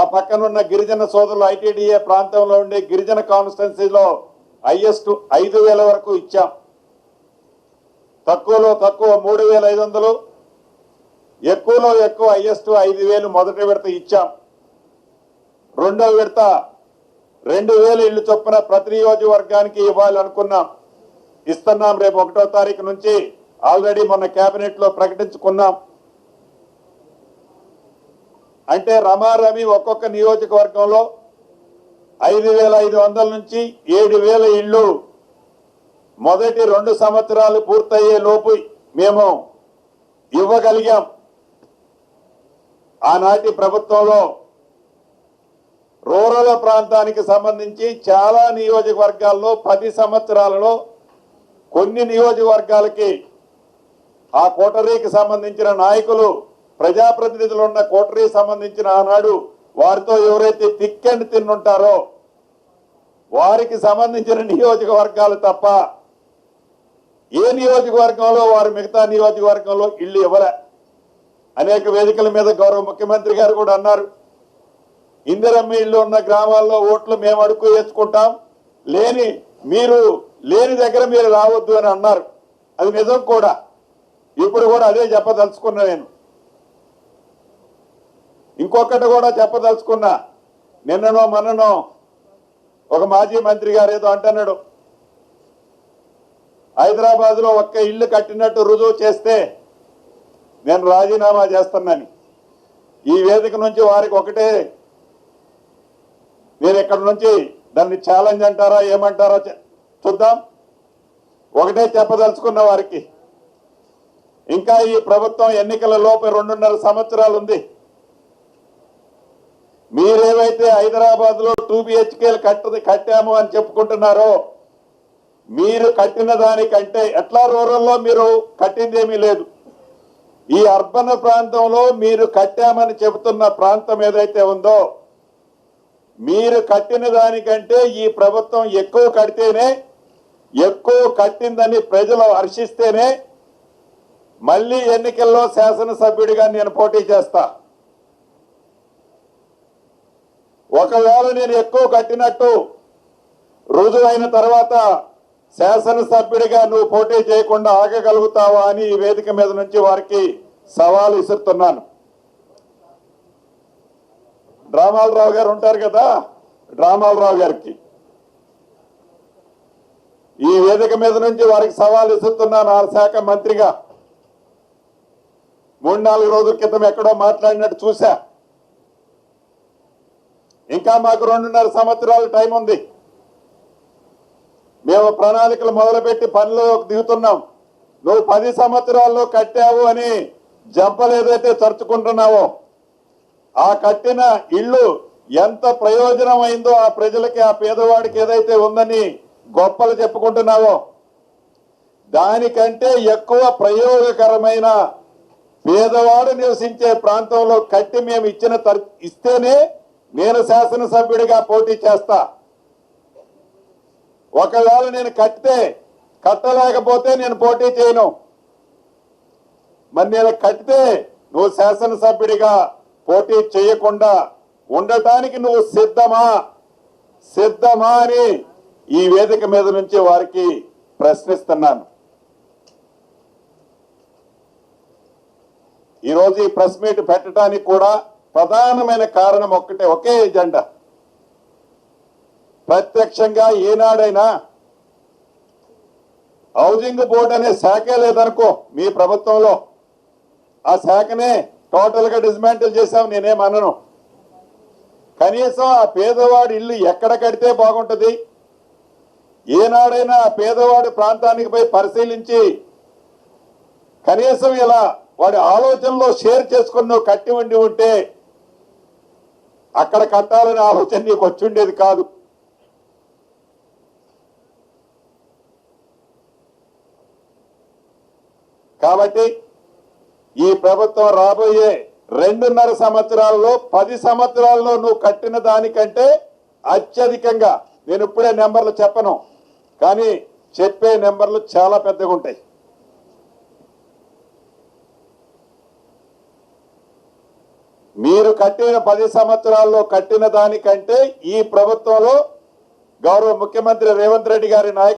ఆ పక్కన ఉన్న గిరిజన సోదరులు ఐటీడీఏ ప్రాంతంలో ఉండే గిరిజన కాన్స్టిట్యున్సీలో హైయెస్ట్ 5,000 వరకు ఇచ్చాం. తక్కువలో తక్కువ 3,500, ఎక్కువలో ఎక్కువ హైయెస్ట్ 5,000 మొదటి విడత ఇచ్చాం. రెండో విడత 2,000 ఇళ్లు చొప్పున ప్రతి నియోజకవర్గానికి ఇవ్వాలనుకున్నాం. ఇస్తున్నాం. రేపు 1వ తారీఖు నుంచి ఆల్రెడీ మొన్న కేబినెట్ లో ప్రకటించుకున్నాం. అంటే రమారమి ఒక్కొక్క నియోజకవర్గంలో 5,500 నుంచి 7,000 ఇళ్లు మొదటి 2 సంవత్సరాలు పూర్తయ్యే లోపు మేము ఇవ్వగలిగాం. ఆనాటి ప్రభుత్వంలో రూరల్ ప్రాంతానికి సంబంధించి చాలా నియోజకవర్గాల్లో 10 సంవత్సరాలలో కొన్ని నియోజకవర్గాలకి ఆ కోటరీకి సంబంధించిన నాయకులు, ప్రజాప్రతినిధులు ఉన్న కోటరీకి సంబంధించిన ఆనాడు వారితో ఎవరైతే థిక్ అండ్ థిన్ ఉంటారో వారికి సంబంధించిన నియోజకవర్గాలు తప్ప ఏ నియోజకవర్గంలో వారు మిగతా నియోజకవర్గంలో ఇళ్లు ఇవ్వలే. అనేక వేదికల మీద గౌరవ ముఖ్యమంత్రి గారు కూడా అన్నారు, ఇందిరమ్మ ఇళ్లు ఉన్న గ్రామాల్లో ఓట్లు మేము అడుగు వేసుకుంటాం, మీరు లేని దగ్గర మీరు రావద్దు అని అన్నారు. అది నిజం కూడా. ఇప్పుడు కూడా అదే చెప్పదలుచుకున్నా. నేను ఇంకొకటి కూడా చెప్పదలుచుకున్నా. నిన్ననో మొన్ననో ఒక మాజీ మంత్రి గారు ఏదో అంటున్నాడు, హైదరాబాద్ లో ఒక్క ఇల్లు కట్టినట్టు రుజువు చేస్తే నేను రాజీనామా చేస్తున్నాను. ఈ వేదిక నుంచి వారికి ఒకటే, నేను ఇక్కడ నుంచి దాన్ని ఛాలెంజ్ అంటారా ఏమంటారో చూద్దాం. ఒకటే చెప్పదలుచుకున్న వారికి, ఇంకా ఈ ప్రభుత్వం ఎన్నికల లోపు 2.5 సంవత్సరాలు ఉంది. మీరేవైతే హైదరాబాద్ లో 2 BHK కట్టాము అని చెప్పుకుంటున్నారో, మీరు కట్టిన దానికంటే ఎట్లా రూరల్లో మీరు కట్టిందేమీ లేదు. ఈ అర్బన్ ప్రాంతంలో మీరు కట్టామని చెబుతున్న ప్రాంతం ఏదైతే ఉందో, మీరు కట్టిన దానికంటే ఈ ప్రభుత్వం ఎక్కువ కడితేనే, ఎక్కువ కట్టిందని ప్రజలు హర్షిస్తేనే మళ్ళీ ఎన్నికల్లో శాసనసభ్యుడిగా నేను పోటీ చేస్తా. ఒకవేళ నేను ఎక్కువ కట్టినట్టు రుజువైన తర్వాత శాసనసభ్యుడిగా నువ్వు పోటీ చేయకుండా ఆగగలుగుతావా అని ఈ వేదిక మీద నుంచి వారికి సవాలు విసురుతున్నాను. డ్రామాలరావు గారు ఉంటారు కదా, డ్రామాలరావు గారికి ఈ వేదిక మీద నుంచి వారికి సవాలు విసురుతున్నాను. ఆ శాఖ మంత్రిగా 3-4 రోజుల క్రితం ఎక్కడో మాట్లాడినట్టు చూశా. ఇంకా మాకు 2.5 సంవత్సరాలు టైం ఉంది. మేము ప్రణాళికలు మొదలుపెట్టి పనిలో దిగుతున్నాం. నువ్వు 10 సంవత్సరాల్లో కట్టావు అని జంపలు ఏదైతే చర్చుకుంటున్నావో, ఆ కట్టిన ఇల్లు ఎంత ప్రయోజనం అయిందో ఆ ప్రజలకి, ఆ పేదవాడికి ఏదైతే ఉందని గొప్పలు చెప్పుకుంటున్నావో, దానికంటే ఎక్కువ ప్రయోగకరమైన పేదవాడు నివసించే ప్రాంతంలో కట్టి మేము ఇస్తేనే నేను శాసనసభ్యుడిగా పోటీ చేస్తా. ఒకవేళ నేను కట్టలేకపోతే నేను పోటీ చేయను. మరి నేను కట్టితే నువ్వు శాసనసభ్యుడిగా పోటీ చేయకుండా ఉండటానికి నువ్వు సిద్ధమా అని ఈ వేదిక మీద నుంచి వారికి ప్రశ్నిస్తున్నాను. ఈరోజు ఈ ప్రెస్ మీట్ పెట్టడానికి కూడా ప్రధానమైన కారణం ఒకే ఎజెండా. ప్రత్యక్షంగా ఏనాడైనా హౌసింగ్ బోర్డు అనే శాఖే లేదనుకో మీ ప్రభుత్వంలో, ఆ శాఖనే టోటల్ గా డిస్మాంటిల్ చేశాం. నేనేమనను. కనీసం ఆ పేదవాడి ఇల్లు ఎక్కడ కడితే బాగుంటుంది, ఏనాడైనా ఆ పేదవాడి ప్రాంతానికి పోయి పరిశీలించి కనీసం ఇలా వాడి ఆలోచనలో షేర్ చేసుకుని నువ్వు కట్టి ఉంటే అక్కడ కట్టాలనే ఆలోచన నీకు వచ్చి ఉండేది కాదు. కాబట్టి ఈ ప్రభుత్వం రాబోయే 2.5 సంవత్సరాల్లో 10 సంవత్సరాల్లో నువ్వు కట్టిన దానికంటే అత్యధికంగా, నేను ఇప్పుడే నెంబర్లు చెప్పను కానీ చెప్పే నెంబర్లు చాలా పెద్దగా ఉంటాయి. మీరు కట్టిన 10 సంవత్సరాల్లో కట్టిన దానికంటే ఈ ప్రభుత్వంలో గౌరవ ముఖ్యమంత్రి రేవంత్ రెడ్డి గారి నాయకత్వంలో